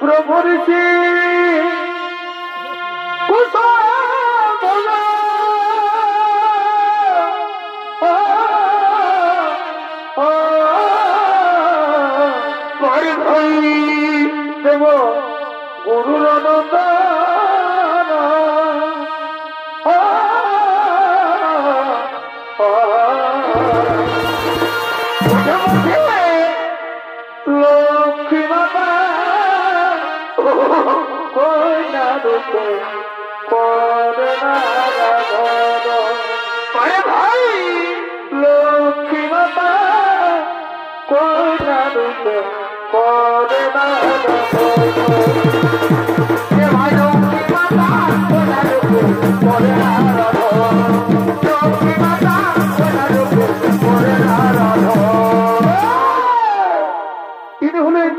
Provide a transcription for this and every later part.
প্রভুরিষি কুশল ভাই দেব গুরুর নন্দন লক্ষ্মী মাতা কইনা রূপে করে আরে ভাই লক্ষ্মী মাতা কইনা রূপে করে ভাই লক্ষ্মী মাতা কইনা রূপে করে লক্ষ্মী মাতা কইনা রূপে করে তিনি হলেন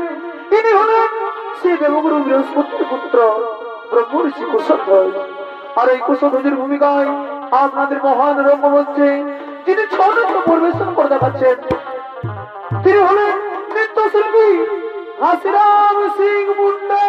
শ্রী দেবগুরু বৃহস্পতির পুত্র ব্রহ্মর্ষি কুশধ্বজ। আর এই কুশধ্বজের ভূমিকায় আপনাদের মহান রঙ্গমঞ্চে যিনি ছন্দ পরিবেশন করে দেখাচ্ছেন তিনি হলেন নৃত্যশিল্পী হাসিরাম সিং মুন্ডা।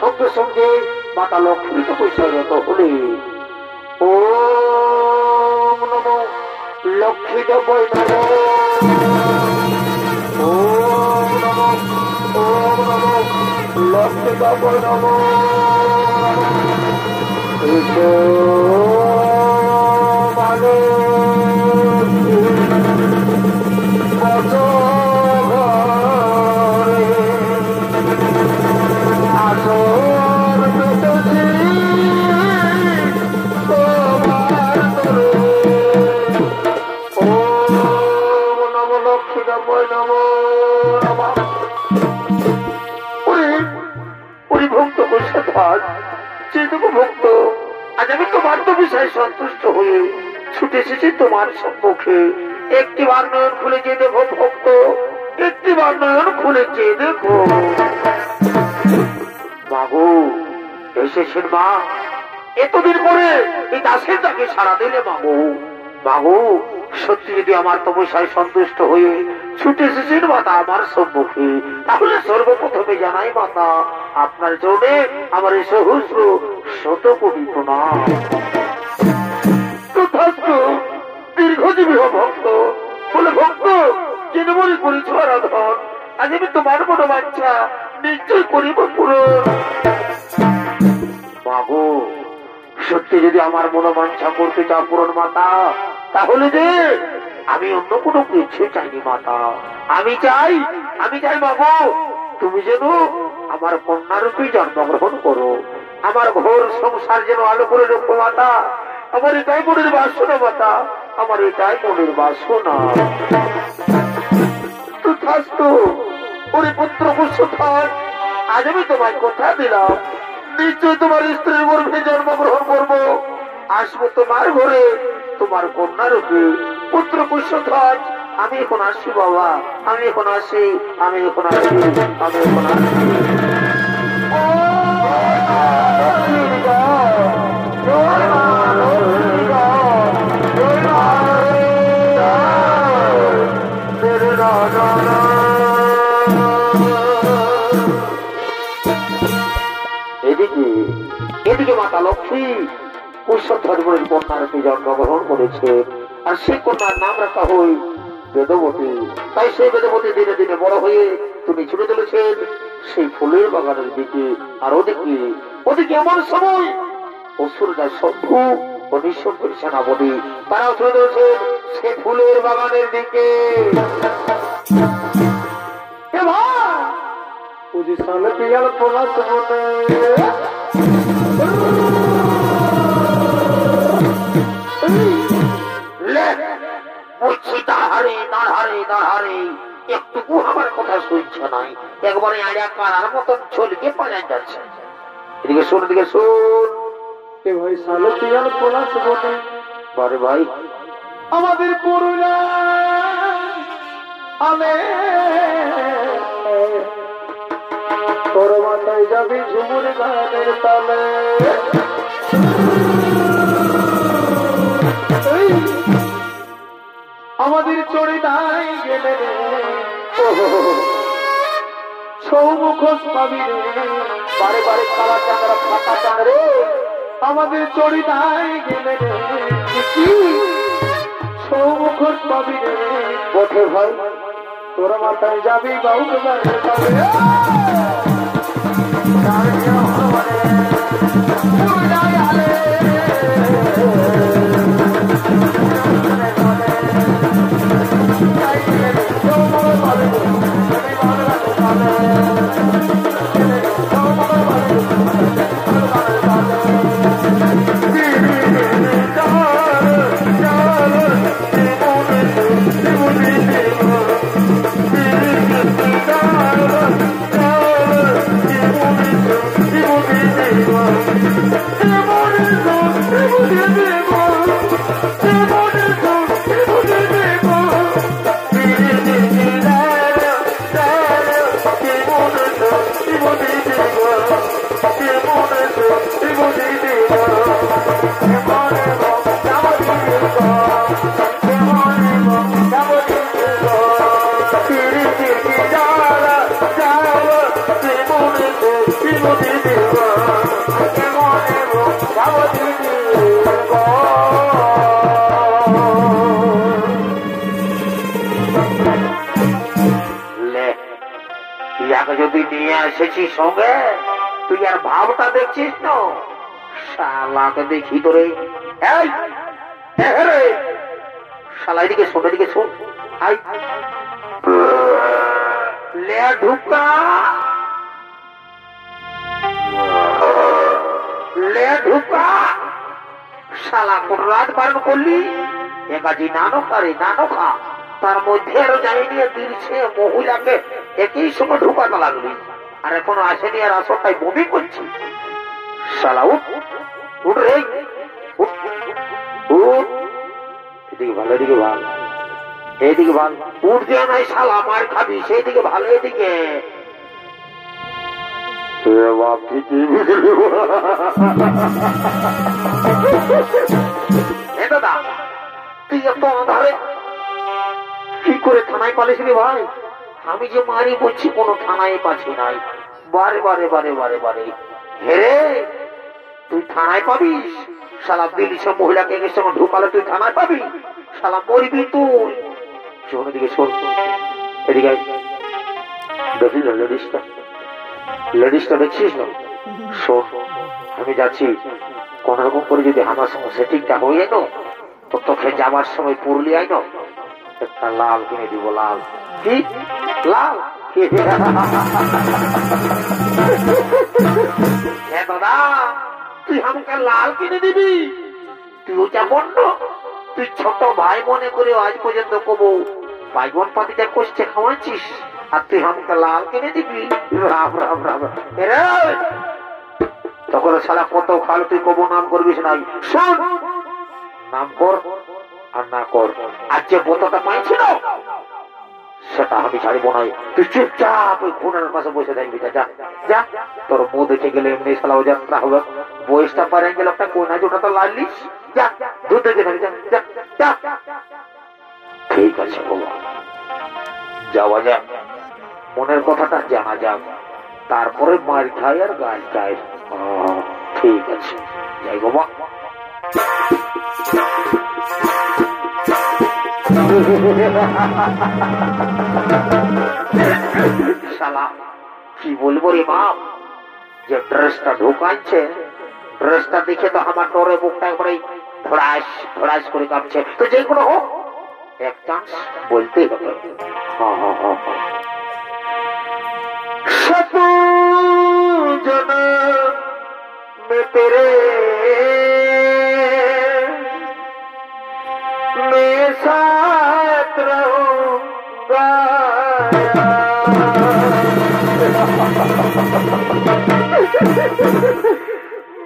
সঙ্গে সঙ্গে মাতা লক্ষ্মী তো পয়সা হলে ও লক্ষ্মী দেবই নম ওম নম লক্ষ্মী দেবই নম ভালো ভক্ত আজ আমি তোমার তো বিষয়ে সন্তুষ্ট হয়ে ছুটে এসেছি তোমার সম্মুখে। একটিবার নয়ন খুলে চেয়ে দেখো ভক্ত, একটিবার নয়ন খুলে চেয়ে দেখো। মাগো এসেছেন মা, এতদিন পরে এই দাসের তাকে সারা দিলে মাগো। মাগো সত্যি যদি আমার তপস্যায় সন্তুষ্ট হয়ে ছুটে এসেছেন মাতা আমার সম্মুখে, তাহলে সর্বপ্রথমে জানাই মাতা আপনার জন্য আমার এই সহস্র শত কোটি প্রণাম। দীর্ঘজীবী ভক্ত বলে ভক্ত তৃণমূল করেছ আরাধন, আজ আমি তোমার মনোবাঞ্ছা নিশ্চয় করিব পূরণ। মাগো সত্যি যদি আমার মনোবাঞ্ছা করতে চাও পূরণ মাতা, তাহলে যে আমি অন্য কোনো কিছু চাইনি মাতা। আমি চাই মাগো তুমি যেন আমার কন্যারূপে জন্মগ্রহণ করো, আমার ঘোর সংসার যেন আলো করে রাখো মাতা। আমার এটাই মনের বাসনা মাতা, আমার এটাই মনের বাসনা। ওরে পুত্র কুশোথন, আজ আমি তোমায় কথা দিলাম নিশ্চয় তোমার স্ত্রীর গর্ভে জন্মগ্রহণ করবো, আসবো তোমার ঘরে তোমার কন্যা রূপে। পুত্র কুশোথন আমি এখন আসি বাবা, আমি এখন আসি। এদিকে মাতা লক্ষ্মী কুশোথনের কন্যারূপে জন্মগ্রহণ করেছে, আর সেই কন্যার নাম রাখা হয় বেদবতী। তাই সেই বেদবতী দিনে দিনে বড় হয়ে তুমি ছুটে চলেছেন সেই ফুলের বাগানের দিকে। আর ওদিকে এমন সময় অসুররা শম্ভু ও নিঃশঙ্করী সেনাপতি তারাও ছুটে চলেছেন সেই ফুলের বাগানের দিকে। একটুকু আমার কথা শুনছে নাই, একবারে আড়া কানার মতন ছলকে পালিয়ে যাচ্ছে। এদিকে শোন, এদিকে শোন ভাই, সালো পিয়াল পলাশ বনে বারে ভাই আমাদের পুরুলা আলে তোর মাথায় যাবি ঝুমুর গানের তালে। আমাদের চড়ি নাই গেলে সৌমুখোশ পাবি রে, বারে বারে কালা চাঁদরা ফাঁকা চাঁদ রে। আমাদের চড়ি নাই গেলে সৌমুখোশ পাবি রে বটে ভাই, তোর মাথায় যাবি বাউল গানের তালে। Come on, যদি নিয়ে এসেছি সঙ্গে, তুই আর ভাবটা দেখছিস না? শালাকে দেখি তোরে। এই রে শালা, এদিকে শোন, এদিকে শোন। আই ले ढुका, ले ढुका। শালা কোন রাত পালন করলি? একাজি নানো করে নানো খা, তার মধ্যে আরো যায়নি দিলছে মহিলাকে একই সময় ঢুকাতে লাগলি, আর এখনো আসেনি, আর আসরটাই বমি করছি। শালা উঠ উঠ রে, উঠ। এদিকে ভালো, এদিকে ভালো, এইদিকে ভালো। উঠ দিয়ে নাই শালা, মার খাবি। সেই দিকে ভালো, এদিকে। দাদা তুই এত আধারে কি করে থানায় পালিস রে ভাই? আমি যে মারি বলছি কোনো থানায় পাচ্ছি নাই। বারে বারে বারে বারে বারে হেরে তুই থানায় পাবিস? শালা দিল্লি মহিলাকে এর সঙ্গে ঢুকালে তুই থানায় পাবি? শালা মরবি তুই। শোন এদিকে, শোন এদিকে। দেখিস না লেডিসটা, লেডিসটা দেখছিস না? শোন, আমি যাচ্ছি, কোন রকম করে যদি আমার সঙ্গে সেটিংটা হয়ে না, তো তোকে যাবার সময় পুরুলিয়ায় না একটা লাল কিনে দিব। লাল? কি লাল? হ্যাঁ দাদা, তুই আমাকে লাল কিনে দিবি? তুই ওটা বন্ধ, তুই ছোট ভাই মনে করে আজ পর্যন্ত কবু বাইগন পাতিটা কষছে খাওয়াচ্ছিস, আর তুই আমাকে লাল কিনে দিবি? রাম রাম রাম। তখন শালা কত খালো, তুই কবু নাম করবিস নাই। শোন, নাম কর আর না কর, আর যে বোতলটা পাইছিল সেটা আমি ছাড়িব নাই। তুই চুপচাপ ওই খুনের পাশে বসে থাকবি। যা যা, তোর মুখ দেখে গেলে এমনি শালা ও যাত্রা হবে। বয়সটা পারে গেল একটা কোনা, ওটা তো লালিস। যা, দুধ দেখে থাকবি। যা যা। ঠিক আছে বাবা, যাওয়া যাক, মনের কথাটা জানা যাক, তারপরে মার খাই আর গাছ খাই। ঠিক আছে, যাই বাবা। শালা কি বলবো রে বাপ, যে ড্রেসটা ঢুকাচ্ছে, ড্রেসটা দেখে তো আমার ডরে বুকটা করে ধড়াস ধড়াস করে কাঁপছে। তো যে কোনো হোক, এক চান্স বলতেই হবে। হ্যাঁ হ্যাঁ হ্যাঁ হ্যাঁ। शतु जन्म में तेरे मैं साथ रहूंगा,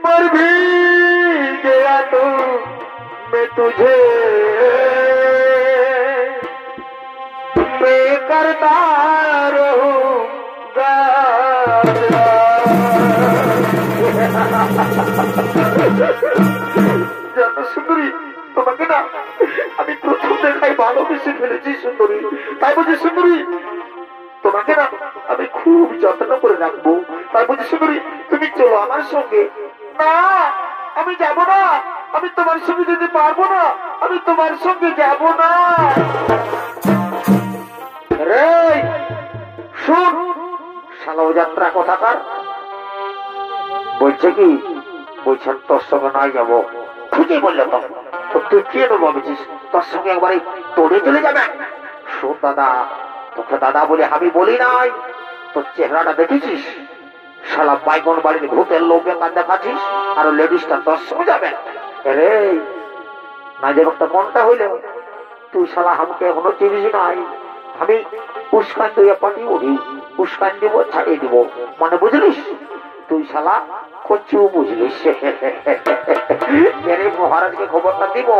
मर भी गया तो मैं तुझे मैं करता रहूंगा। জানো সুন্দরী, তোমাকে না আমি প্রথম দেখাই ভালোবেসে ফেলেছি সুন্দরী। তাই বলছি সুন্দরী, তোমাকে না আমি খুব যত্ন করে রাখবো। তাই বলছি সুন্দরী, তুমি চলো আমার সঙ্গে। না, আমি যাব না, আমি তোমার সঙ্গে যেতে পারবো না, আমি তোমার সঙ্গে যাব না। রে শুন, শালা যাত্রা কথাকার বলছে কি, বলছেন তোর সঙ্গে নাই যাবো। ঠিকই বললে তো, তুই কেন ভাবছিস তোর সঙ্গে একবারে তোড়ে চলে যাবে? শোন দাদা, তোকে দাদা বলে আমি বলি নাই, তোর চেহারাটা দেখেছিস? শালা বাইগন বাড়ির ভূতের লোকে কান দেখাচ্ছিস, আর লেডিসটা তোর সঙ্গে যাবে? রে না যে একটা মনটা হইলে, তুই শালা আমাকে এখনো চিনিস নাই। আমি উস্কান দিয়ে পাঠিয়ে উঠি, উস্কান দিব ছাড়িয়ে দিব, মানে বুঝলিস? তুই শালা কচু বুঝলিস। মহারাজকে খবরটা দিব,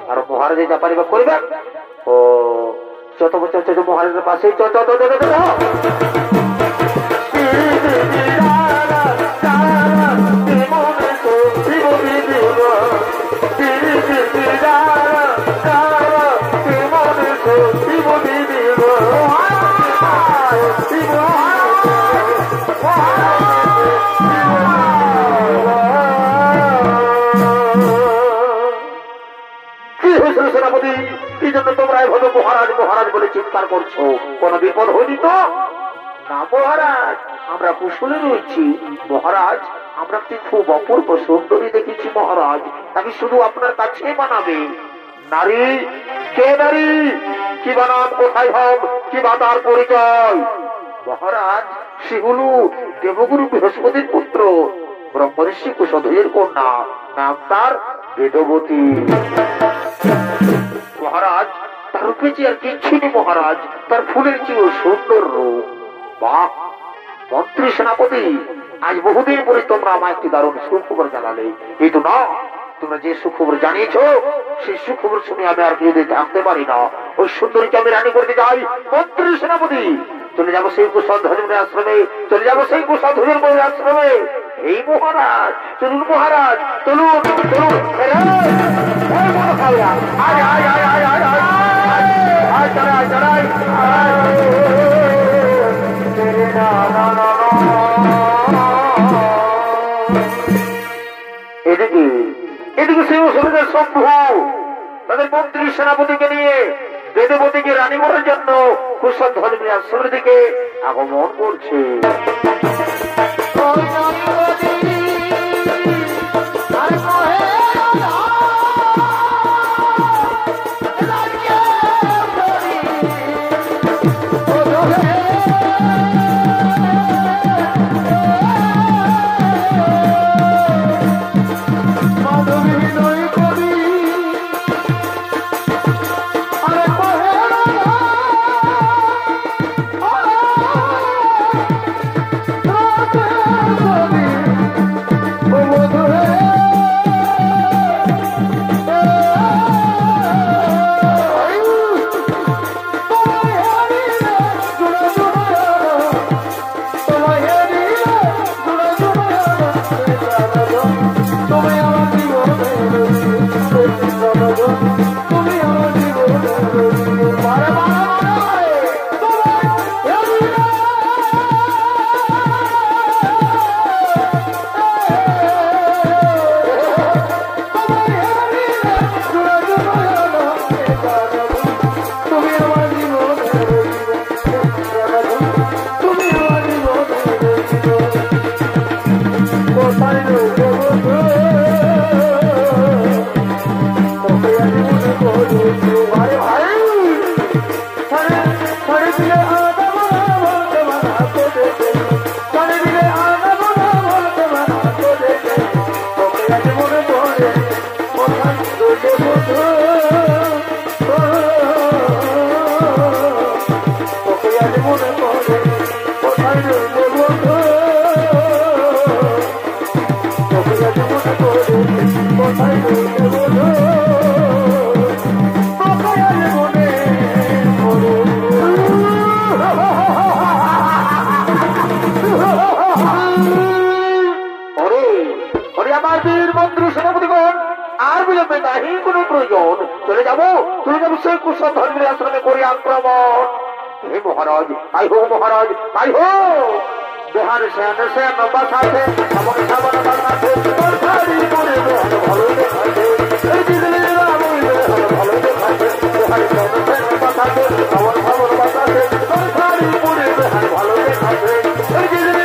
আর মহারাজ যা পারিবা করবে। ও যত বছর মহারাজের পাশে সেনাপতি, কি জন্য তোমরা এভাবে মহারাজ মহারাজ বলে চিৎকার করছো? কোন বিপদ হয়নি তো? না মহারাজ, আমরা কুশলে রয়েছি মহারাজ। আমরা একটি খুব অপূর্ব সুন্দরী দেখেছি মহারাজ, তাকে শুধু আপনার কাছে বানাবে। নারী কে? নারী কি বানান? কোথায় হব? কি বা তার পরিচয়? মহারাজ, সে হল দেবগুরু বৃহস্পতির পুত্র, ব্রহ্মর্ষি কুশধ্বজের কন্যা, নাম তার বেদবতী। মহারাজ, তার রূপে যে আর কিচ্ছু নেই মহারাজ, তার ফুলের চেয়েও সুন্দর রূপ। বাহ! মন্ত্রী সেনাপতি, আজ বহুদিন পরে তোমরা আমার একটি দারুণ সুখবর জানালে। এই তো না, তোমরা যে সুখবর জানিয়েছ সেই সুখবর শুনে আমি আর যদি থাকতে পারি না। ওই সুন্দরীকে আমি রানী করতে যাই। মন্ত্রী সেনাপতি, চলে যাবো সেই কুশধ্বজের আশ্রমে, চলে যাবো সেই কুশধ্বজের আশ্রমে। এই মহারাজ, চলুন মহারাজ, চলুন চলুন। আয় আয় আয় আয় আয় আয় আয় চড়াই চড়াই। এদিকে এদিকে সেই অসুবিধার শম্ভু তাদের মন্ত্রী সেনাপতিকে নিয়ে বেদবতীকে রানী করার জন্য কুশধ্বজের আশ্রমের দিকে আগমন করছে। চলে যাবো সেই কুশধ্বজের আশ্রমে করি আক্রমণ। হে মহারাজ, তাই হোক মহারাজ, তাই হোক। বেহার সেন সেন বাসাতে এমন সাবান বাসাতে ভালো দেখাচ্ছে, এই দিদির ভালো দেখাচ্ছে। বেহার সেন সেন বাসাতে এমন সাবান বাসাতে ভালো দেখাচ্ছে, এই দিদির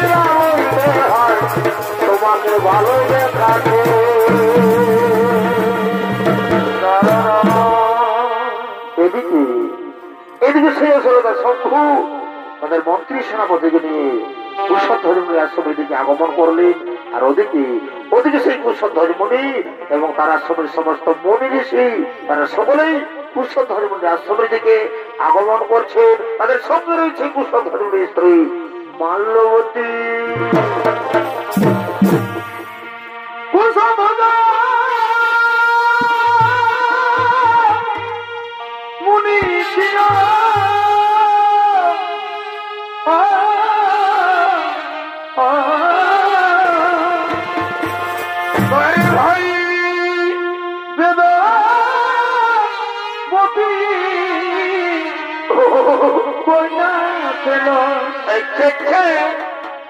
বেহার তোমাকে ভালো দেখাচ্ছে। এদিকে সেই অসুবিধা শম্ভু তাদের মন্ত্রী সেনাপতিকে নিয়ে কুশধ্বজের আশ্রমের দিকে আগমন করলেন। আর ওদিকে সেই কুশধ্বজ মুনি এবং তার আশ্রমের সমস্ত মুনি ঋষি তারা সকলেই কুশধ্বজের আশ্রমের দিকে আগমন করছেন। তাদের সঙ্গে রয়েছে কুশধ্বজের স্ত্রী মাল্যবতী।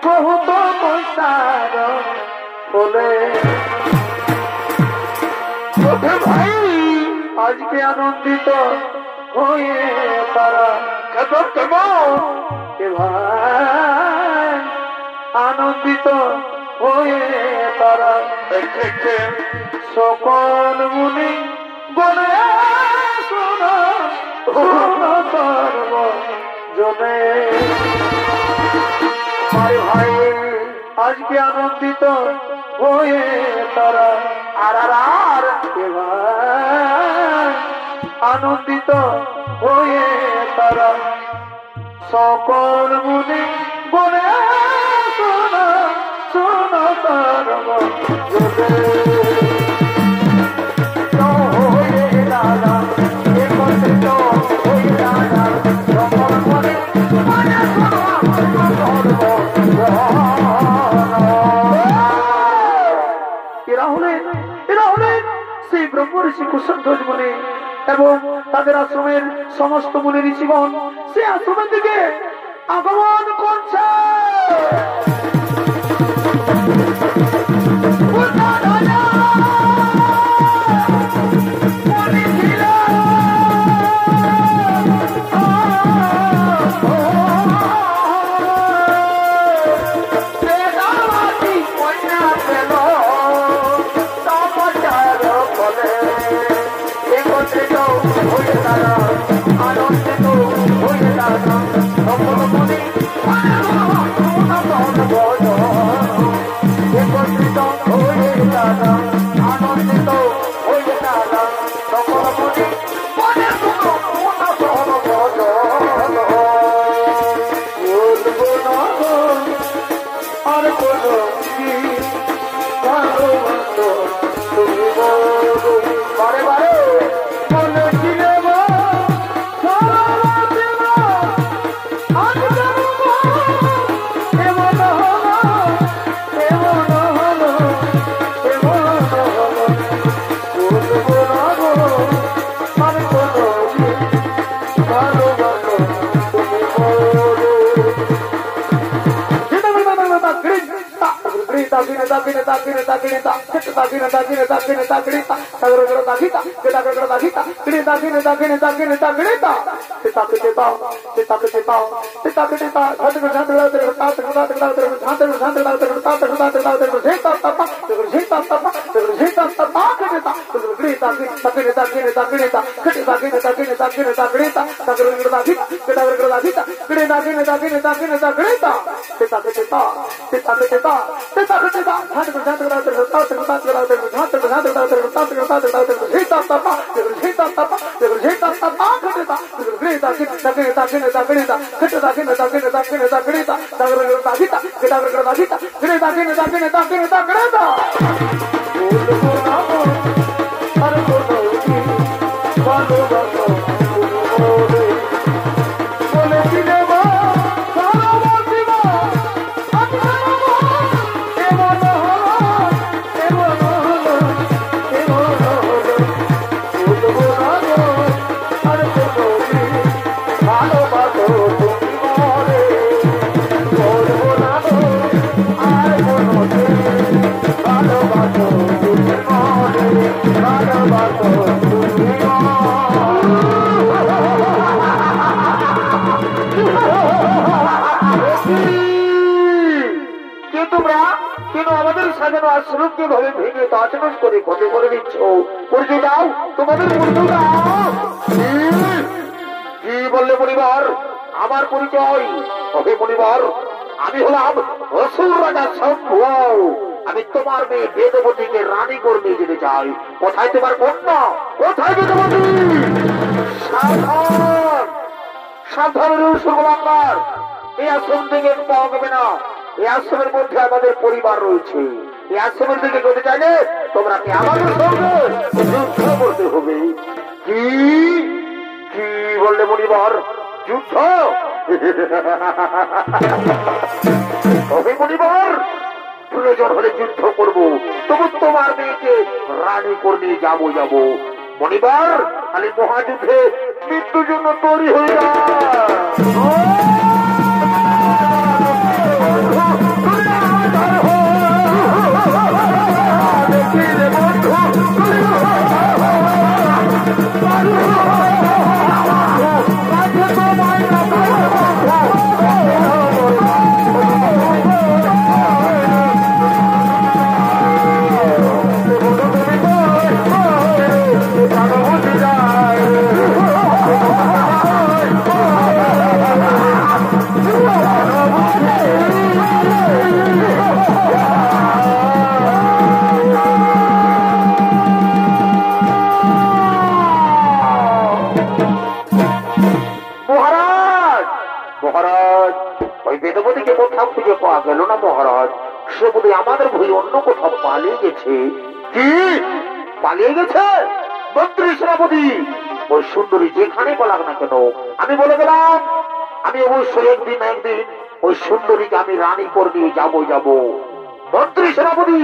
বহুত পয়সার বলে ভাই আজকে আনন্দিত হয়ে তারা কেমন এ ভাই আনন্দিত হয়ে তারা সকল মুনি বলে শোনো শোনো সর্ব জনে ভাই ভাই আজকে আনন্দিত হয়ে তারা আর এ ভাই আনন্দিত হয়ে তারা সকল মুনি বলে শোনো শোনো সর্ব জনে সেই ব্রহ্ম ঋষি কুশধ্বজ মুনি এবং তাদের আশ্রমের সমস্ত মুনি ঋষিগণ সে আশ্রমের দিকে আগমন করছে। আমার পরিচয় অহে মনিবর, আমি হলাম অসুর রাজা শম্ভু। আমি তোমার মেয়ে বেদবতীকে রানী করে নিয়ে যেতে চাই। কোথায় তোমার কন্যা? কোথায় বেদবতী? সাবধান, সাবধানের সুগলাঙ্গার, এই আশ্রম থেকে পাওয়া যাবে না। এই আশ্রমের মধ্যে আমাদের পরিবার রয়েছে। এই আশ্রমের দিকে যেতে চাইলে তোমরা কি আমাদের সঙ্গে যুদ্ধ করতে হবে? কি কি বললে মনিবর? যুদ্ধ? তবে মনিবর প্রয়োজন হলে যুদ্ধ করব, তবু তোমার মেয়েকে রানী করে নিয়ে যাবো। মনিবর খালি মহাযুদ্ধে মৃত্যুর জন্য তৈরি হয়ে যায়। বন্ধু মহারাজ ওই বেদবতীকে কোথাও খুঁজে পাওয়া গেল না মহারাজ। সে বোধহয় আমাদের ভুল অন্য কোথাও পালিয়ে গেছে। কি পালিয়ে গেছে? মন্ত্রী সেনাপতি ওই সুন্দরী যেখানে পালাক না কেন, আমি বলে গেলাম আমি অবশ্যই একদিন ওই সুন্দরীকে আমি রানী করে নিয়ে যাবো। মন্ত্রী সেনাপতি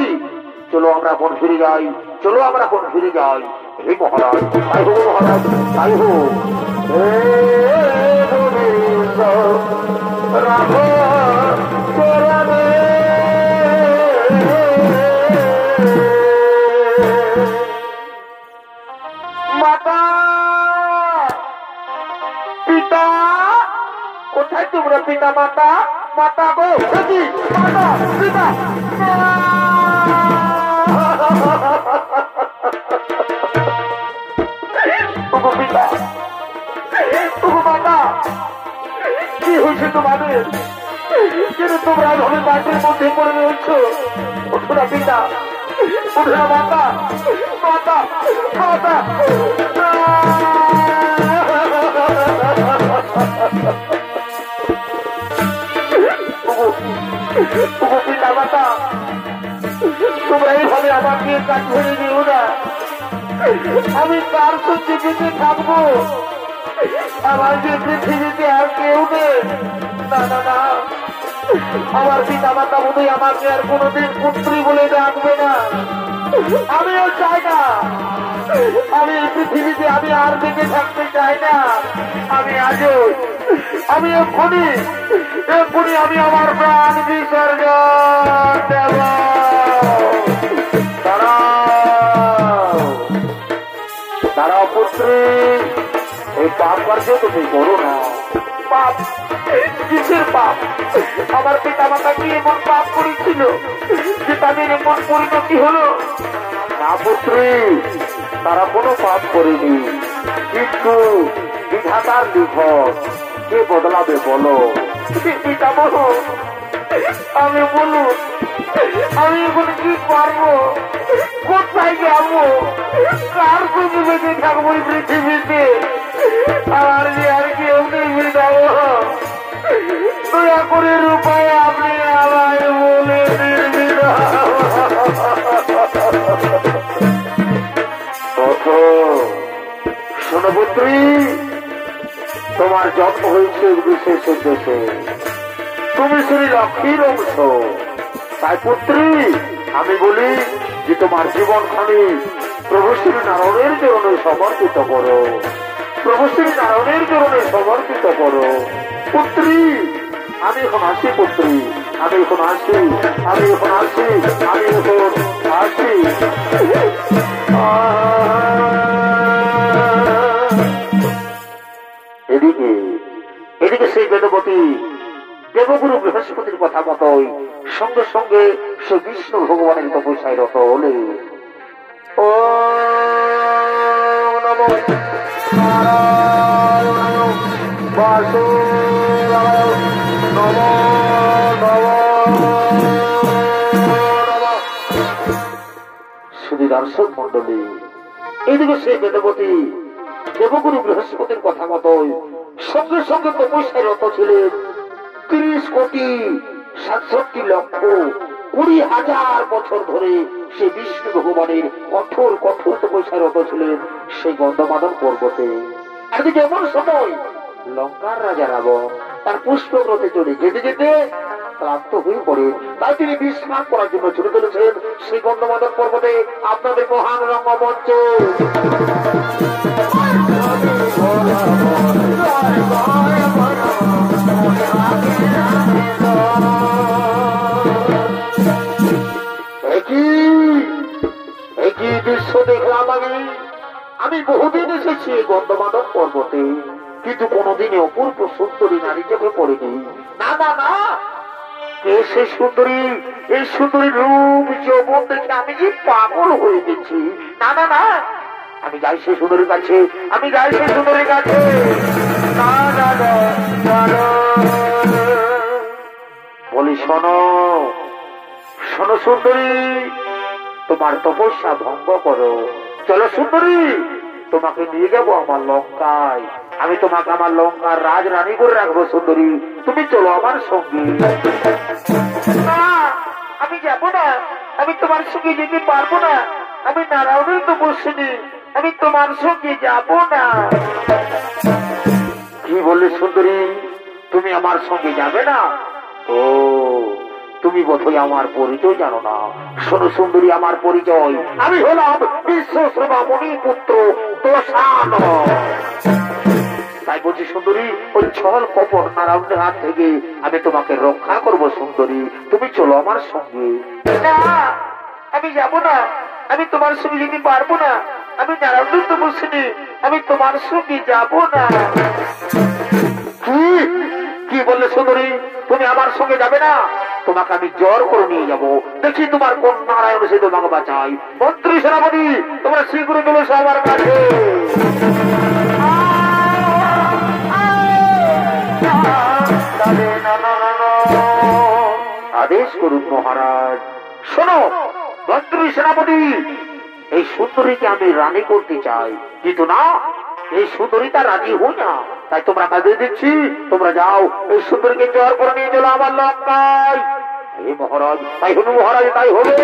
চলো আমরা এখন ফিরে যাই, চলো আমরা এখন ফিরে যাই। হে মহারাজ, তাই হোক মহারাজ, তাই হোক। মাতা পিতা কোথায় তোমরা? পিতা মাতা, মাতা গো, মাতা পিতা। কি হয়েছে তোমাদের? কিন্তু তোমরা ধরে মাটির মধ্যে পড়ে রয়েছ। ওঠো না পিতা, ওঠো না মাতা, মাতা মাতা। পিতা মাতা তোমরা এইভাবে আমাকে কাজ ধরে নিও না। আমি কার সঙ্গে বেঁচে থাকবো? আমার যে পৃথিবীতে আর কেউ নেই। না না না, আমার পিতা মাতা বোধহয় আমাকে আর কোনোদিন পুত্রী বলে ডাকবে না। আমিও চাই না, আমি এই পৃথিবীতে আমি আর বেঁচে থাকতে চাই না। আমি আজও আমি এক্ষুনি আমি আমার প্রাণ বিসর্জন দেব। তারা পুত্রী এই পাপ কার্য তুমি করো না। পাপ? কিসের পাপ? আমার পিতা মাতা কি এমন পাপ করেছিল যে তাদের এমন পরিণতি হলো? না পুত্রী, তারা কোনো পাপ করেনি, কিন্তু বিধাতার লিখন কে বদলাবে বলো? পিতা বলো, আমি বলুন আমি এখন কি করবো? কোথায় যাবো? কার সঙ্গে বেঁচে থাকবো এই পৃথিবীতে? আমার যে আর কেউ নেই। দয়া করে রূপায় আপনি আমায় বলে দিন। শোনো পুত্রী, তোমার জন্ম হয়েছে বিশেষ উদ্দেশ্যে, তুমি শ্রী লক্ষ্মীর অংশ। তাই পুত্রী আমি বলি যে তোমার জীবনখানি প্রভু শ্রী নারায়ণের চরণে সমর্পিত করো, প্রভু শ্রী নারায়ণের চরণে সমর্পিত করো। পুত্রী আমি এখন আসি, পুত্রী আমি এখন আসি, আমি এখন আসি, আমি এখন আসি। এদিকে এদিকে সেই বেদবতী দেবগুরু বৃহস্পতির কথা মতোই সঙ্গে সঙ্গে সে বিষ্ণু ভগবানের তপস্যায় রত হলে। ও নমো নারায়ণ বাসুদেবায় নমো নমো। শুধু দর্শক মন্ডলী, এইদিকে সেই বেদবতী দেবগুরু বৃহস্পতির কথা মতোই সঙ্গে সঙ্গে তপস্যায় রত ছিলেন। 30,67,20,000,000 বছর ধরে সে বিষ্ণু ভগবানের কঠোর কঠোর তপস্যায় রত ছিলেন সেই গন্ধমাদন পর্বতে। একদিকে এমন সময় লঙ্কার রাজা রাবণ তার পুষ্পব্রতে চলে যেতে যেতে ক্লান্ত হয়ে পড়ে। তাই তিনি বিশ্রাম করার জন্য ছুটে চলেছেন সেই গন্ধমাদন পর্বতে আপনাদের মহান রঙ্গমঞ্চ। একই দৃশ্য দেখলাম আমি বহুদিন এসেছি গন্ধমাদন পর্বতে, কিন্তু কোনোদিনে অপূর্ব সুন্দরী নারী চোখে পড়েনি। না না না, কে সে সুন্দরী? এই সুন্দরী রূপ যৌবন দেখে আমি যে পাগল হয়ে গেছি। না না না, আমি যাই সেই সুন্দরীর কাছে, আমি যাই সেই সুন্দরীর কাছে। না না না, বলি শোনো শোনো সুন্দরী, তোমার তপস্যা ভঙ্গ করো। চলো সুন্দরী, তোমাকে নিয়ে যাবো আমার লঙ্কায়। আমি তোমাকে আমার লঙ্কার রাজরানী করে রাখবো সুন্দরী, তুমি চলো আমার সঙ্গে। না, আমি যাবো না, আমি তোমার সঙ্গে যেতে পারবো না, আমি নারায়ণের তো বসিনি, আমি তোমার সঙ্গে যাব না। কি বললে সুন্দরী, তুমি আমার সঙ্গে যাবে না? ও, তুমি বোধহয় আমার পরিচয় জানো না। শোনো সুন্দরী, আমার পরিচয়, আমি হলাম বিশ্বশ্রবামণি পুত্র দোষান। তাই বলছি সুন্দরী, ওই ছল কপট নারায়ণের হাত থেকে আমি তোমাকে রক্ষা করব সুন্দরী, তুমি চলো আমার সঙ্গে। না, আমি যাব না, আমি তোমার সঙ্গে যেতে পারবো না, আমি নারায়ণের তো বসিনি, আমি তোমার সঙ্গে যাব না। কি বললে সুন্দরী, তুমি আমার সঙ্গে যাবে না? তোমাকে আমি জ্বর করে নিয়ে যাব, দেখি তোমার কোন নারায়ণ সে তোমাকে বাঁচাই। মন্ত্রী সেনাপতি, তোমরা শীঘ্র চলে এসো আমার কাছে। আদেশ করুন মহারাজ। শোনো মন্ত্রী সেনাপতি, এই সুন্দরীকে আমি রানী করতে চাই, কিন্তু না, এই সুন্দরী তা রাজি হই না। তাই তোমরা কাজে দিচ্ছি, তোমরা যাও এই সুন্দরীকে জ্বর করে নিয়ে চলো আমার লঙ্কায়। এই মহারাজ, তাই হবে মহারাজ, তাই হবে।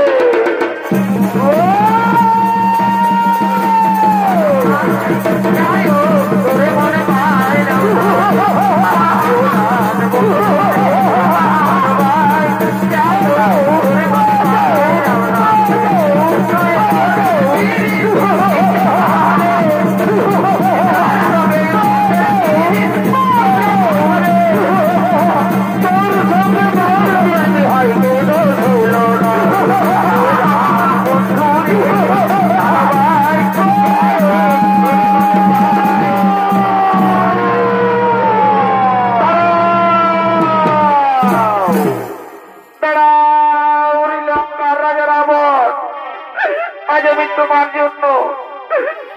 আজ আমি তোমার জন্য,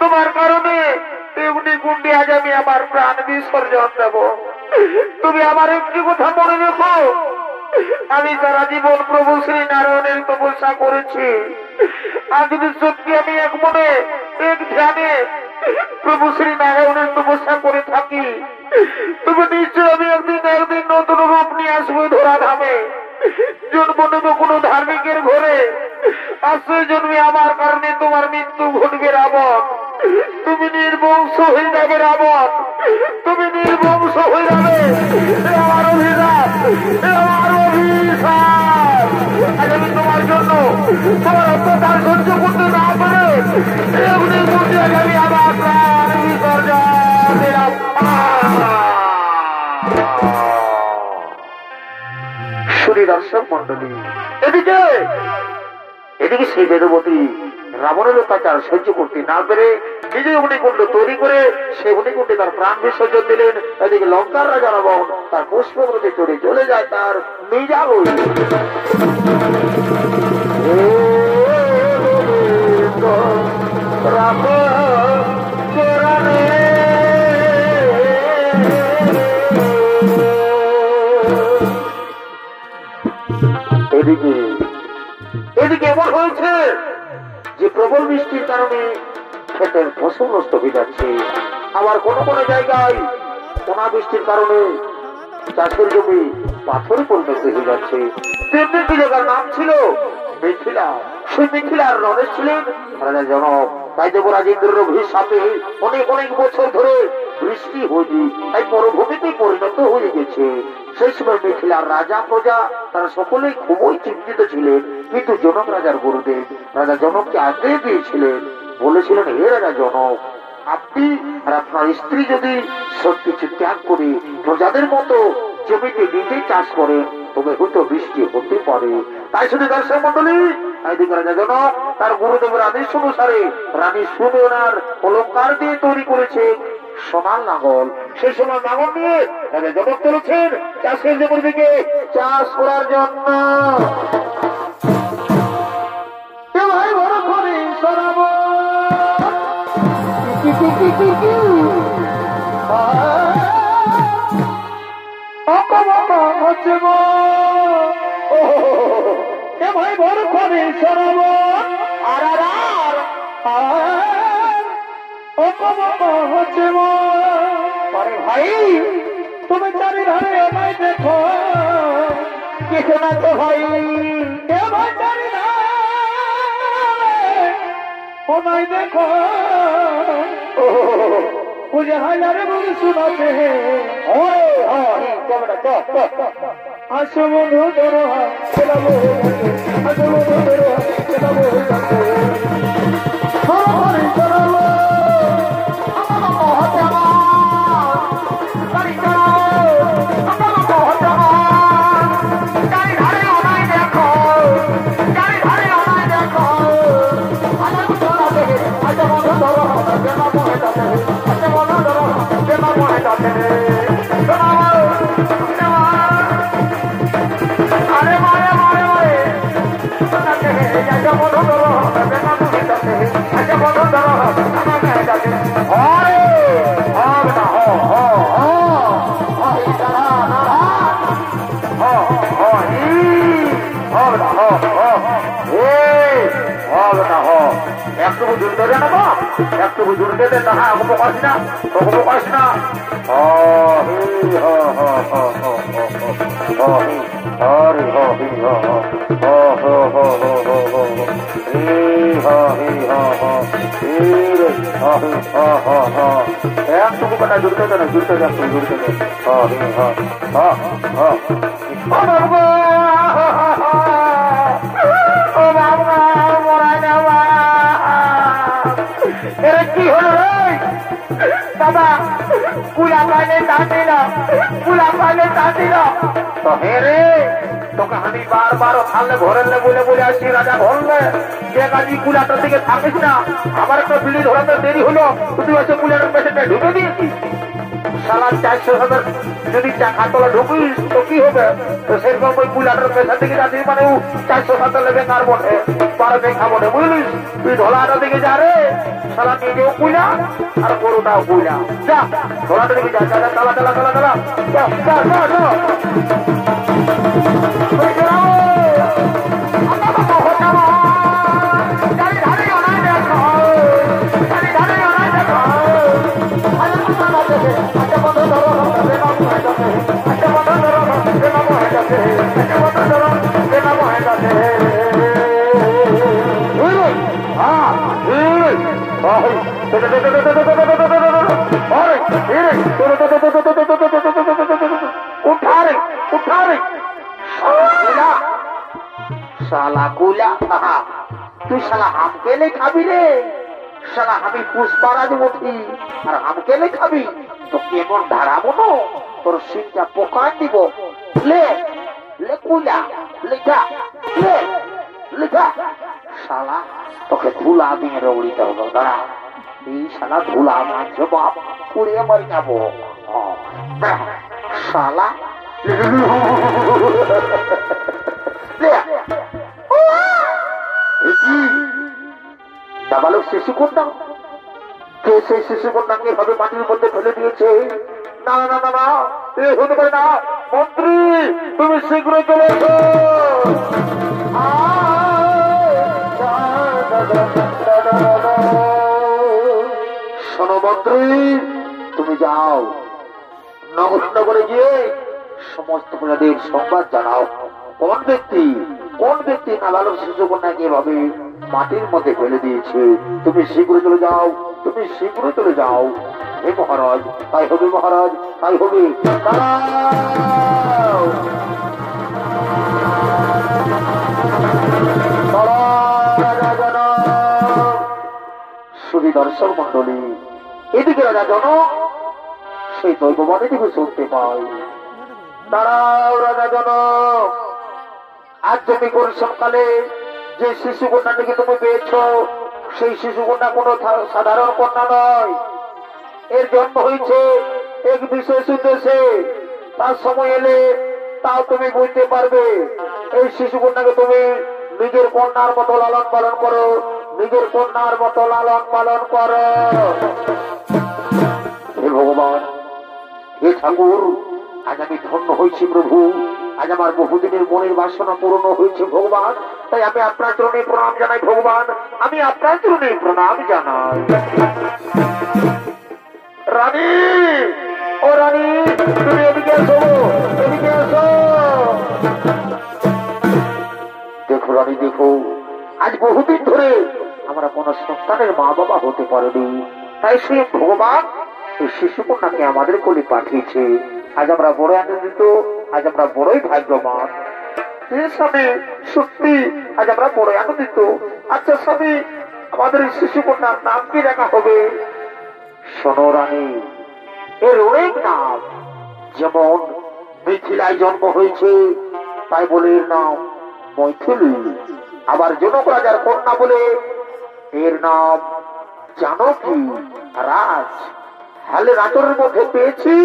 তোমার কারণে অগ্নিকুণ্ডে আজ আমি আমার প্রাণ বিসর্জন দেব। তুমি আমার একটি কথা মনে রেখো, আমি সারা জীবন প্রভু শ্রী নারায়ণের তপস্যা করেছি। আর যদি সত্যি আমি এক মনে এক ধ্যানে প্রভু শ্রী নারায়ণের তপস্যা করে থাকি, তবে নিশ্চয় আমি একদিন নতুন রূপ নিয়ে আসবো ধরা ধামে, জন্ম নেব কোন ধার্মিকের ঘরে। আর সেই জন্মে আমার কারণে তোমার মৃত্যু ঘটবে রাবণ, তুমি নির্বংশ হয়ে যাবে রাবণ, তুমি নির্বংশ হয়ে যাবে। আমার অভিশাপ, আমার অভিশাপ। আজ আমি তোমার জন্য তোমার অত্যাচার সহ্য করতে না পারে এমনি বুঝে আমি আমার প্রাণ বিসর্জন দিলাম। শুনি দর্শক মন্ডলী, এদিকে এদিকে সেই বেদবতী রাবণের অত্যাচার সহ্য করতে না পেরে নিজে অগ্নিকুণ্ড তৈরি করে সে অগ্নিকুণ্ডে তার প্রাণ বিসর্জন দিলেন। এদিকে লঙ্কার রাজা রাবণ তার পুষ্পব্রতে চড়ে চলে যায় তার নিজা হয়ে। এদিকে এমন হয়েছে যে প্রবল বৃষ্টির কারণে ক্ষেতের ফসল নষ্ট হয়ে যাচ্ছে, আবার কোন কোন জায়গায় অনাবৃষ্টির কারণে চাষের জমি পাথরে পরিণত হয়ে যাচ্ছে। তেমনি একটি জায়গার নাম ছিল মিথিলা, সেই মিথিলার রণেশ ছিলেন রাজা জনক। তাই দেবরাজ ইন্দ্রের অভিশাপে অনেক অনেক বছর ধরে বৃষ্টি হয়নি, তাই মরুভূমিতে পরিণত হয়ে গেছে। সেই সময় মিথিলার রাজা প্রজা তারা সকলেই খুবই চিন্তিত ছিলেন, কিন্তু জনক রাজার গুরুদেব রাজা জনককে আজ্ঞা দিয়েছিলেন, বলেছিলেন, হে রাজা জনক, আপনি আর আপনার স্ত্রী যদি সব কিছু ত্যাগ করে প্রজাদের মতো জমিতে নিজে চাষ করেন, তবে হয়তো বৃষ্টি হতে পারে। তাই শুধু দর্শক মন্ডলী, এদিকে রাজা জনক তার গুরুদেবের আদেশ অনুসারে রানী সুনয়নার অলঙ্কার দিয়ে তৈরি করেছে সোনার নাঙ্গল। সেই সময় নাঙ্গল নিয়ে রাজা জনক চলেছেন চাষের জমির দিকে চাষ করার জন্য। ভাই বড় করে সরব আর হচ্ছে তুমি চারিধারে আমায় দেখো, কিছু না তো ভাই এবার চারিধারে আমায় দেখো, मुझे हजार बुरी सुनाते हैं आशो बंधु धरो चला बोल आशो बंधु धरो चला बोल बाबा कुला पाने तातीला तो हे रे तो कहानी बार बार थाले घोरले बोले আসি রাজা ঘরলে যে গাজি কুলাটার দিকে থাকিস না আমার একটা বিড়ি ধরাতে দেরি হলো তুই এসে কুলাটার পেছনে ঢুকে দিয়েছিস শালা 400,000 যদি টাকা তোলা ঢুকিস তো কি হবে তো সেরকম ওই কুলাটার পেছন দিকে যাচ্ছিস মানে 400,000 লেবে কার বটে পারে দেখা বটে বুঝলিস তুই ধলাটার দিকে যা রে শালা নিজেও কুলা আর গরুটাও কুলা যা ধলাটার দিকে যা চালা চালা চালা চালা চালা যা যা যা যা শালা কুলা তুই শালা হামকে লে খাবি রে শালা আমি পুষ্পারাজ উঠি আর হামকে লে খাবি তো কেমন ধারাবো না তোর সিংটা পোকান দিব লে লে কুলা লেখা লে লেখা শালা তোকে ধুলা দিয়ে রৌড়িতে হবে দাঁড়া এই শালা ধুলা মাঝে বাপ পুড়িয়ে মারি যাবো শালা নাবালক শিশু কন্যা কে সেই শিশু কন্যাকে এভাবে মাটির মধ্যে ফেলে দিয়েছে না না না না এ হতে পারে না মন্ত্রী তুমি শীঘ্র চলে এসো শোনো মন্ত্রী তুমি যাও নগরে গিয়ে সমস্ত প্রজাদের সংবাদ জানাও কোন ব্যক্তি নাবালক শিশু কন্যাকে এভাবে মাটির মধ্যে ফেলে দিয়েছে তুমি শীঘ্র চলে যাও হে মহারাজ তাই হবে মহারাজ তাই হবে শুধু দর্শক মন্ডলী এদিকে রাজা জন সেই দৈববাণী থেকে শুনতে পাই দাঁড়াও রাজা জন আজ তুমি পরিশ্রমকালে যে শিশু কন্যাটিকে তুমি পেয়েছ সেই শিশু কন্যা কোন সাধারণ কন্যা নয় এর জন্ম হয়েছে এক বিশেষ উদ্দেশ্যে তার সময় এলে তাও তুমি বুঝতে পারবে এই শিশু কন্যাকে তুমি নিজের কন্যার মতো লালন পালন করো হে ভগবান হে ঠাকুর আজ আমি ধন্য হয়েছি প্রভু আজ আমার বহুদিনের মনের বাসনা পূরণ হয়েছে ভগবান তাই আমি আপনার চরণে প্রণাম জানাই ভগবান আমি আপনার চরণে প্রণাম জানাই রানী ও রানী তুমি এদিকে প্রভু, আজ বহুদিন ধরে আমরা কোন সন্তানের মা বাবা হতে পারিনি, তাই স্বয়ং ভগবান এই শিশু কন্যাকে আমাদের কোলে পাঠিয়েছে। আজ আমরা বড় আনন্দিত, আজ আমরা বড়ই ভাগ্যবান। স্বামী, সত্যি আজ আমরা বড় আনন্দিত। আচ্ছা স্বামী, আমাদের এই শিশু কন্যার নাম কি রাখা হবে? শোনো রানী, এর অনেক নাম, যেমন মিথিলায় জন্ম হয়েছে তাই বলে এর নাম মৈথিলী। আবার জনক রাজার কন্যা বলে এর নাম জানকী। রাজ হালের আতরের মধ্যে পেয়েছি,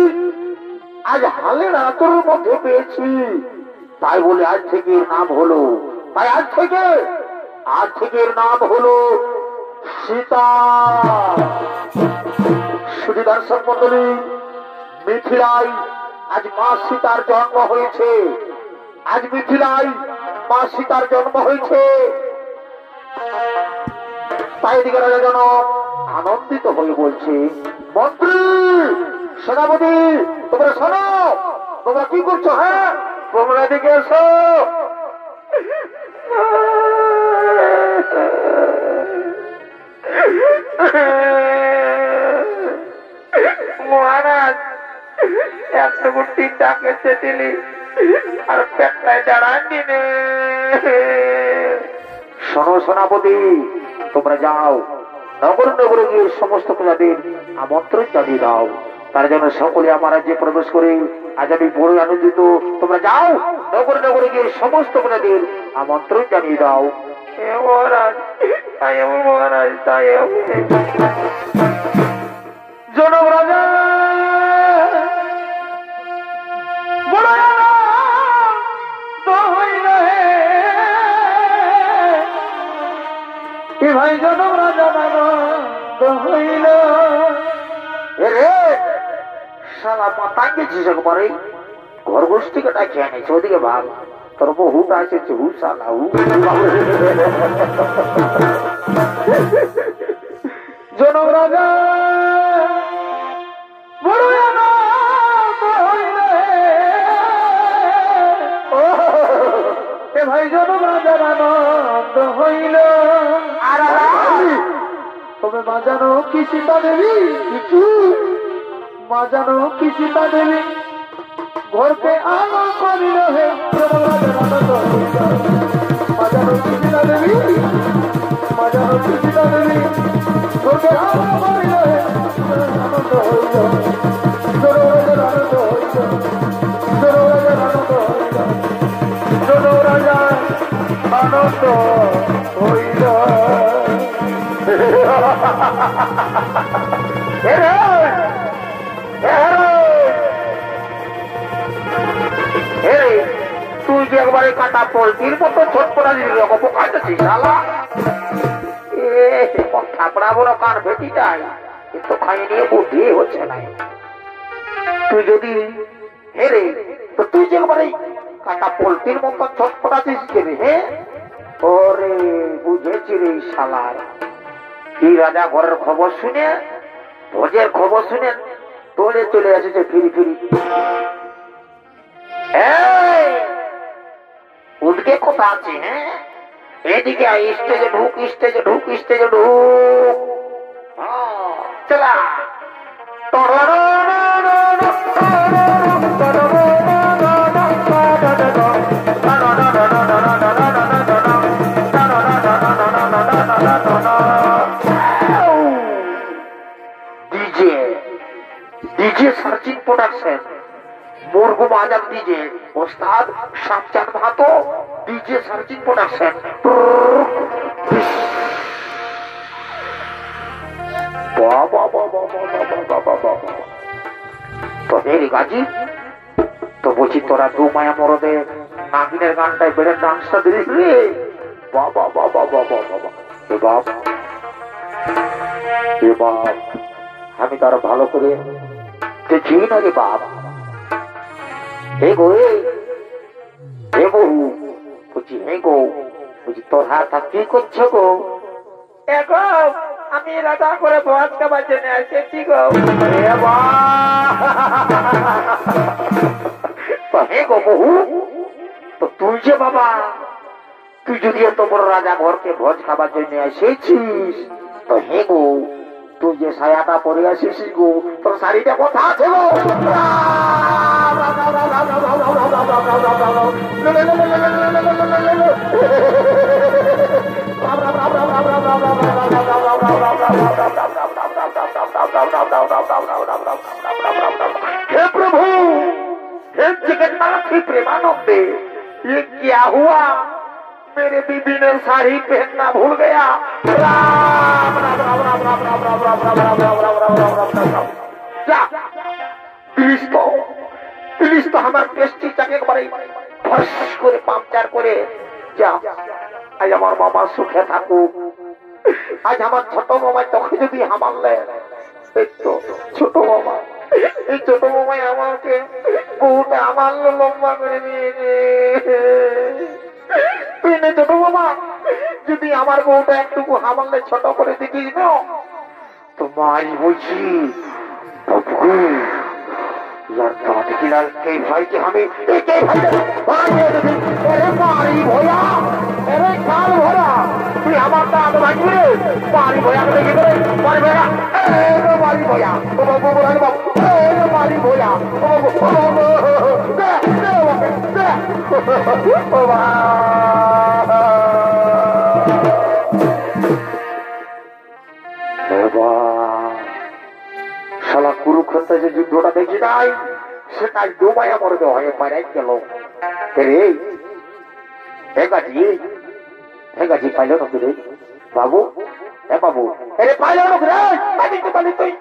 আজ হালের আতরের মধ্যে পেয়েছি, তাই বলে আজ থেকে এর নাম হলো, তাই আজ থেকে এর নাম হলো সীতা। শুধু দর্শক মন্ডলী, মিথিলায় আজ মা সীতার জন্ম হয়েছে, আজ মিথিলায় মা সীতার জন্ম হয়েছে। তাই এদিকে রাজা জনক আনন্দিত হয়ে বলছে, মন্ত্রী, সেনাপতি, তোমরা শোনো, তোমরা কি করছো? হ্যাঁ, তোমরা এদিকে এসো। মহারাজ, একটা গুটি ডাকে চেটিলি আর পেটটায় দাঁড়াননি। শোনো সেনাপতি, তোমরা যাও, নগরে নগরে গিয়ে সমস্ত প্রজাদের আমন্ত্রণ জানিয়ে দাও, তার জন্য সকলে আমার রাজ্যে প্রবেশ করে আজ আমি বড় আনন্দিত। তোমরা যাও, নগরে নগরে গিয়ে সমস্ত প্রজাদের আমন্ত্রণ জানিয়ে দাও। মহারাজ, মহারাজ, তাই জনক রাজা ভাই জনক রাজা আনন্দ হইল। সালা মাথায় গেছিস একবারে, ঘর গোষ্ঠী কাটা খেয়ে নিয়েছে, ওদিকে ভাগ, তোর হুটা আছে হু সালা হু। জনক রাজা বড় আনন্দ হইল। এ ভাই জনক রাজার আনন্দ হইল। তবে মা জানো কি সীতা দেবী, মা জানো কি সীতা দেবী ঘরকে আলো করিল। হে মা জানো কি সীতা দেবী, মা জানো কি সীতা দেবী ঘরকে আলো করিল। হে আনন্দ হইল, জনরাজার আনন্দ হইল, জনরাজার আনন্দ হইল, জনরাজার আনন্দ হইল। তুই যে একবারে কাটা পোলট্রির মতো ছোটপোটা পোকাইতেছিস শালা। থাপড়া বড় কান ভেটিটাই কিন্তু খাই নিয়ে বুদ্ধি হচ্ছে না। তুই যদি হেরে তো তুই যে একবারে কাটা পোলট্রির মতো ছোটপোটাছিস কেবে? হ্যাঁ, ওরে বুঝেছি রে শালার। এই রাজা ঘরের খবর শুনে, ভোজের খবর শুনে তোলে চলে এসেছে ফিরি ফিরি। উঠকে কোথা আছে? হ্যাঁ, এদিকে স্টেজে ঢুক, স্টেজে ঢুক, স্টেজে ঢুক। চলা ডিজে সার্চিং প্রোডাকশন, মুরগু বাজার ডিজে, ওস্তাদ শামচাঁদ মাহাতো, ডিজে সার্চিং প্রোডাকশন। তো হেরি গাজী, তো বলছি তোরা দু মায়া মরদে নাগিনের গানটায় বেড়ে ডান্সটা দিলি রে। বাবা বাবা বাবা বাবা, এ বাপ, এ বাপ, আমি তার ভালো করে দেখি না রে বাপ। হে গো, হে বহু, বলছি হে গো, বলছি তোর হাত কি করছো গো? এখন আমি রাজা করে ভোজ খাবার জন্য এসেছি গো। হে গো বহু, তো তুই যে বাবা তুই যদি এত বড় রাজা ঘরকে ভোজ খাবার জন্য এসেছিস তো হে গো তুই যে সায়াটা পরে আসিস গো তোর শাড়িটা কথা আছে গো हे प्रभु हे जगन्नाथ प्रेमानंदे ये क्या हुआ मेरे बीबी ने साड़ी पहनना भूल गया राम राम राम राम राम राम राम राम राम राम राम राम राम राम राम राम जा प्लीज तो हमार टेस्टी चाके बारे फर्श করে পাংচার করে যা আজ আমার মামা সুখে থাকুক আজ আমার ছোট মামা তোকে যদি হামালে এই তো ছোট মামা এই ছোট মামাই আমাকে বউটা আমার লম্বা করে নিয়েছে তুই না ছোট মামা যদি আমার বউটা একটুকু হামালে ছোট করে দিতিস না তো মাই বলছি বাবু यार दादी की लाल कई भाई के हमें एक भाई अरे मारी भोया अरे काल भोया तू हमार दाद भाई रे मारी भोया के देखे रे मारी भोया ए मारी भोया ओ बाबू बोला बाबू ए मारी भोया ओ बाबू दे ओ बा শালা কুরুক্ষেত্রে যে যুদ্ধটা দেখি নাই সেটাই ডুবাইয়া মরতে হয়ে পাড়াই গেল রে গাছি পাইল নাকি রে বাবু এ বাবু এরে পাইল নাকি রে পালি তুই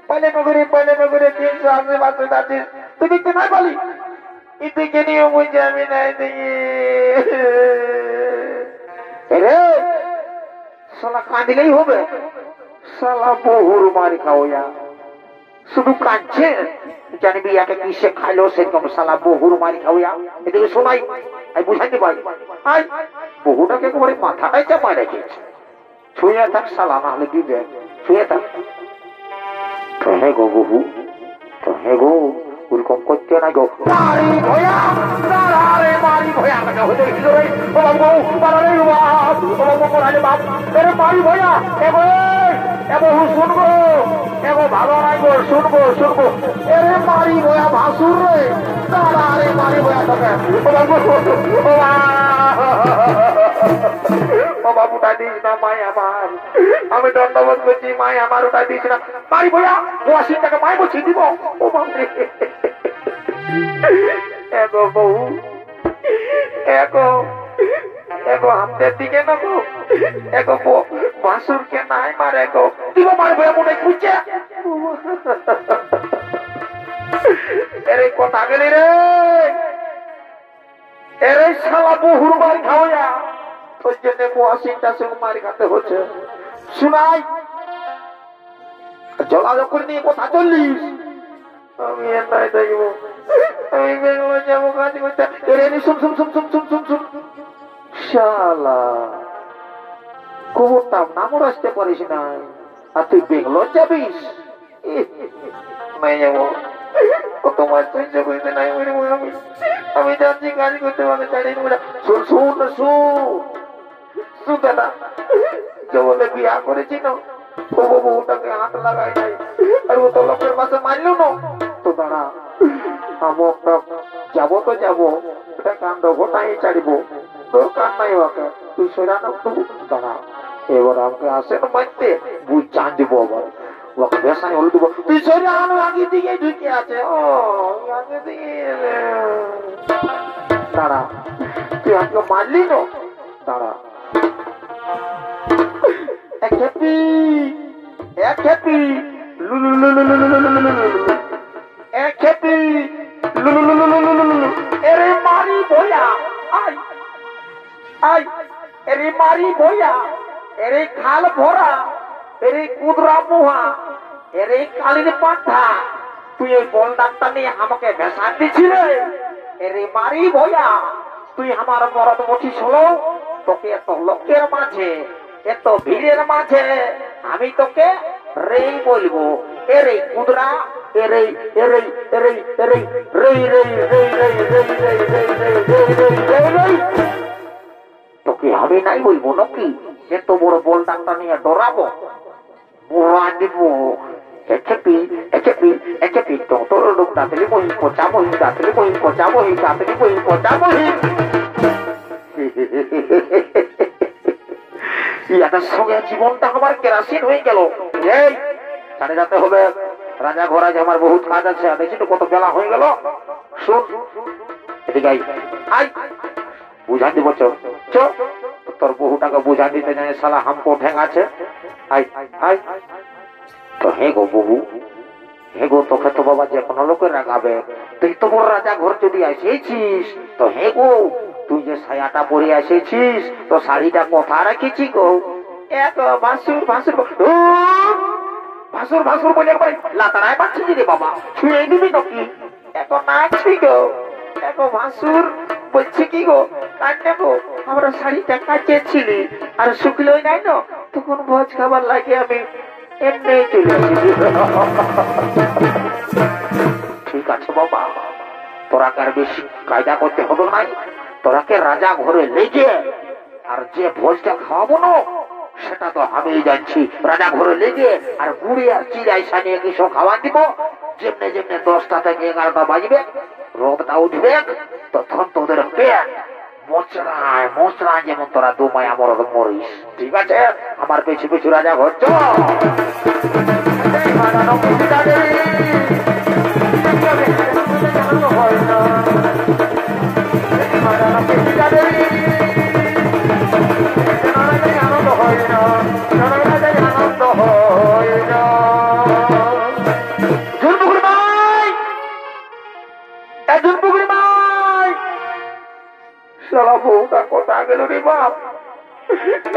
পাইলে নগরে 300 আশেপাশে আছিস তুই দেখতে নাই পালি এদিকে নিয়ে বুঝে আমি নাই দেখি রে শালা কাঁদিলেই হবে শালা বহুর মারি খাওয়া শুধু কাঁদছে জানিবি একে কিসে খাইলো সেরকম শালা বহুর মারি খাওয়া এদিকে শোনাই আমি বুঝাইতে পারি আই বহুটাকে একেবারে মাথাটাই চাপায় রেখেছে ছুঁয়ে থাক শালা না হলে দিবে ছুঁয়ে থাক তো হে গো বহু তো হে গো ওরকম করতে না গো মারি ভয়া রে মারি ভয়া টাকা হতে গেছিল রে ও বাবু পারে রে বাপ ও বাবু পারে বাপ এরে মারি ভয়া এ বহু শুনবো এগো ভালো নাই গো শুনবো এরে মারি ভয়া ভাসুর রে তারা রে মারি ভয়া টাকা ও বাবু ও বাবু দিস না মাই আমার আমি দণ্ডবোধ করছি মাই আমার ওটা দিস না মারি ভয়া 80 টাকা মাই বলছি দিব ও বাবু এগো বউ এগো আমাদের দিকে না গো এগো বাসুর কে নাই মারে গো দিব মার বয়া মনে খুঁজছে এরে কথা গেলি রে এরে শালা বহুর মার খাওয়া তোর জন্য 80 টাকা মারি খাতে হচ্ছে শুনাই যোগাযোগ করে নিয়ে কথা চললিস আমি এটাই দেখবো আমি বেগুলো যাবো কাজ করতে শুন শালা কুকুরটাম নামও আসতে পারিস না আর তুই বেঙ্গলোর যাবিস যাবো তোমার সহ্য করতে নাই আমি যাচ্ছি কাজ করতে পারবে শুন দাদা বলে বিয়া করেছি না ও বউটাকে হাত লাগাই নাই আর ও তো লোকের মাসে মারলো না তো দাঁড়া যাবো তো যাবো এটা কাণ্ড ঘটাই ছাড়িব দরকার নাই ওকে তুই সেরানো দাঁড়া এবার আমাকে আসে না মারতে বুঝ চান দিব আবার ওকে বেসাই হলে দেবো তুই সেরানো আগে দিকে ঢুকে আছে ও আগে দিকে দাঁড়া তুই আমাকে মারলি না দাঁড়া এক হ্যাপি এরে মারি ভয়া এরে মারি ভয়া এরে খাল ভরা এরে কুদরা মুহা এরে কালির পাঠা তুই এই বল ডাক্তার নিয়ে আমাকে ভেসা দিছিলে এরে মারি ভয়া তুই আমার মরদ বসিস হলো তোকে এত লোকের মাঝে এত ভিড়ের মাঝে আমি তোকে রেই বলবো এরে কুদরা এরে এরে এরে এরে রেই রেই রেই রেই রেই রেই রেই রেই রেই রেই রেই তোকে আমি নাই বলবো নাকি? এত বড় বল ডাক্তার নিয়ে ডরাবো? বুড়া দিব এচপি এচপি এচপি তো তোর লোক দাঁতলি বই পচাবো দাঁতলি বই পচাবো দাঁতলি বই পচাবো ইয়াদের সঙ্গে জীবনটা আমার কেরাসিন হয়ে গেল। এই ছাড়ে যেতে হবে, রাজা ঘর আজ আমার বহুত কাজ আছে। দেখছি তো কত বেলা হয়ে গেল। শুন এদিকে আই, বুঝা দিব চ তোর বহুটাকে বুঝা দিতে জানে শালা হামকো ঠেং আছে। আই আই তো হে গো বহু, হে গো তোকে তো বাবা যে কোনো লোকের রাগাবে, তুই তো বড় রাজা ঘর যদি এসেছিস তো হে গো তুই যে সায়াটা পরে এসেছিস তো শাড়িটা কোথা রেখেছি গো? এক ভাসুর ভাসুর ভাসুর ভাসুর বলে একবার লাতারায় পাচ্ছি রে বাবা, ছুঁয়ে দিবি নাকি? এখন নাচবি গো, এখন ভাসুর বলছে কি গো কাটে গো আমরা শাড়িটা কাটিয়েছিলি আর শুকলোই নাই না, তখন ভোজ খাবার লাগে আমি এমনি চলে আসি। ঠিক আছে বাবা, তোরাকে আর বেশি কায়দা করতে হবে নাই, তোরাকে রাজা ঘরে লেগে আর যে ভোজটা খাওয়াবো না সেটা তো আমি জানছি। রাজা ঘরে লেগে আর গুড়ি আর চিড়াই সানিয়ে কিছু খাওয়া দিব, যেমনে যেমনে 10টা থেকে 11টা বাজবে রোদটা উঠবে তখন তোদের পেট মচড়ায় মচড়ায় যেমন তোরা দুমায়া মরদ মরিস। ঠিক আছে, আমার পেছু পেছু রাজা ঘর চল। বউটা কথা গেল রে বাপ,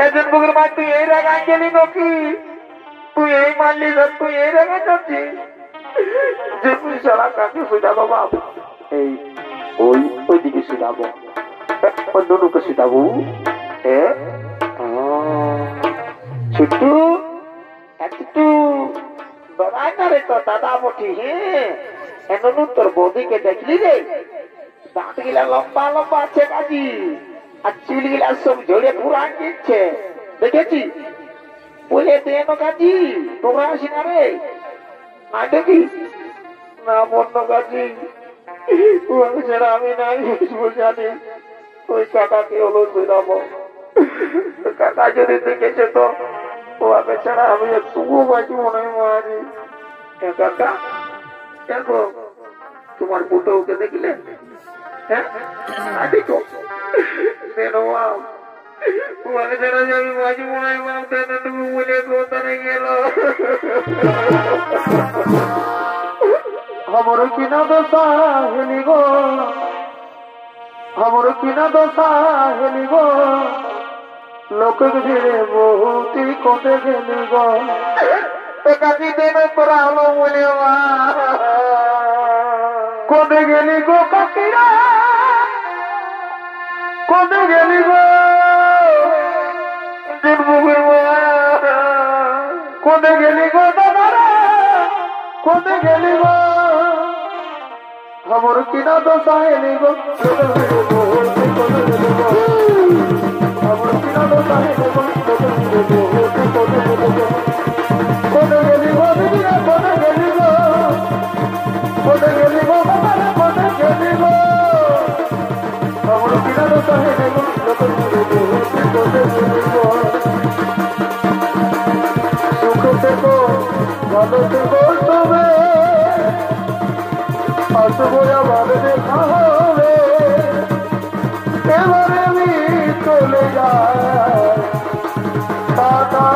একজন বুকের মা তুই এই রাগায় গেলি নাকি? তুই এই মারলি, তুই এই রাগায় যাচ্ছিস যে তুই সারা কাকে শুধাবো বাপ? এই ওই ওইদিকে শুধাবো, অন্যকে শুধাবো। ছোট্টু একটু ডরাই না রে তো দাদা বটি। হ্যাঁ এমন তোর বৌদিকে দেখলি রে, দাঁত গিলা লম্বা লম্বা আছে কাজী, আর চুল গিলা সব ঝরে পুরান দিচ্ছে দেখেছি। বলে দেন কাজী তোমরা আসি না রে, না দেখি না বন্য কাজী সেটা আমি নাই বুঝবো জানি। ওই কাকাকে হলো শুনাবো, কাকা যদি দেখেছে তো ওকে ছাড়া আমি একটুকু বাঁচি মনে মারি। কাকা দেখো তোমার বুটো ওকে দেখলে? হ্যাঁ দেখো ওকে ছাড়া যে আমি বাঁচি মনে বলে কোথায় গেল। हमर किना दशा हेली गो, हमर किना दशा हेली गो, लोक भिड़े बहुत कोते गेली गो। কাকি দেন তোরা হলো বলে कोते गेली गो काकीरा, कोते गेली गो दिलमुखी कोते गेली गो दादारा, कोते गेली गो हमर किना दशा हेली गो, हमर किना दशा हेली गो, कोते गेली गो दिया कोते गेली गो, कोते गेली गो बाबा कोते गेली गो हमर किना दशा हेली गो, कोते गेली गो सुख থেকো ভালো থেকো তবে আসবো আবার দেখা হবে, এবারে আমি চলে যাই tata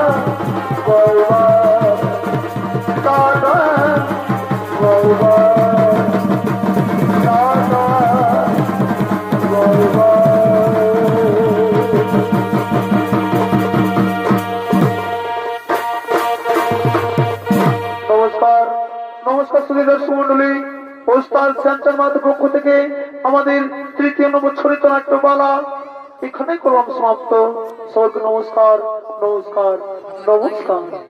bye bye, tata bye bye, tata bye bye. নমস্কার নমস্কার সুধী দর্শক মন্ডলী, ওস্তাদ শ্যামচাঁদ মাহাতো পক্ষ থেকে আমাদের ৩য় নম্বর ছড়িত নাট্যমালা এখানে করলাম সমাপ্ত। সবাইকে নমস্কার নমস্কার নমস্কার।